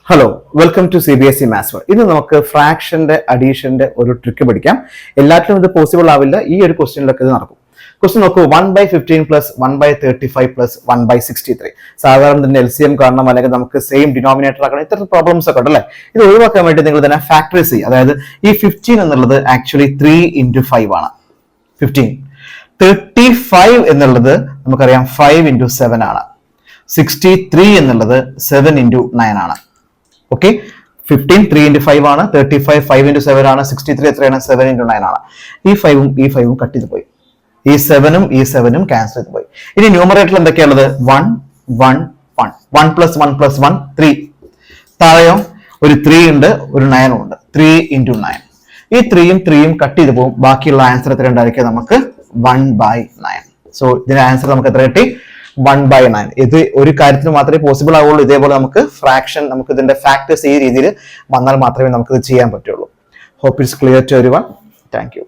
Hello, welcome to CBSE maths world. ഇന്ന് നമുക്ക് ഫ്രാക്ഷന്റെ അഡീഷന്റെ ഒരു ട്രിക്ക് പഠിക്കാം. എല്ലാത്തിലും ഇത് പോസിബിൾ ആവില്ല. ഈ ഒരു ക്വസ്റ്റ്യനിലൊക്കെ ഇത് നടക്കും. ക്വസ്റ്റ്യൻ നോക്കൂ, 1/15 പ്ലസ് 1/35 പ്ലസ് 1/63. സാധാരണ ഇതിന്റെ LCM കാണണം, അല്ലെങ്കിൽ നമുക്ക് സെയിം ഡിനോമിനേറ്റർ ആക്കണം. ഇത്തരം പ്രോബ്ലംസ് ഒക്കെ ഉണ്ട് അല്ലേ? ഇത് ഒഴിവാക്കാൻ വേണ്ടി നിങ്ങൾ തന്നെ ഫാക്ടറൈസ് ചെയ്യുക. അതായത് ഈ 15 എന്നുള്ളത് ആക്ച്വലി 3 into 5 ആണ്. 15 35 എന്നുള്ളത് നമുക്കറിയാം 5 into 7 ആണ്. 63 എന്നുള്ളത് 7 into 9 ആണ്. ഓക്കെ, 15 3 into 5 ആണ്, 35 5 into 7 ആണ്, 63 എത്രയാണ്? 7 into 9 ആണ്. ഈ 5ഉം കട്ട് ചെയ്ത് പോയി. ഈ 7ഉം ക്യാൻസൽ ചെയ്ത് പോയി. ഇനി ന്യൂമറേറ്ററിൽ എന്തൊക്കെയുള്ളത്? 1 1 1 1 plus 1 plus 1 3. താഴെയോ ഒരു 3 ഉണ്ട്, ഒരു 9 ഉണ്ട്. 3 into 9. ഈ 3ഉം കട്ട് ചെയ്ത് പോകും. ബാക്കിയുള്ള ആൻസർ എത്ര ഉണ്ടായിരിക്കുക? നമുക്ക് 1/9. സോ ഇതിന്റെ ആൻസർ നമുക്ക് എത്ര കിട്ടി? 1/9. ഇത് ഒരു കാര്യത്തിന് മാത്രമേ പോസിബിൾ ആവുള്ളൂ. ഇതേപോലെ നമുക്ക് ഫ്രാക്ഷൻ, നമുക്ക് ഇതിന്റെ ഫാക്ടേഴ്സ് ഈ രീതിയിൽ വന്നാൽ മാത്രമേ നമുക്ക് ഇത് ചെയ്യാൻ പറ്റുള്ളൂ. Hope it's clear to everyone. Thank U.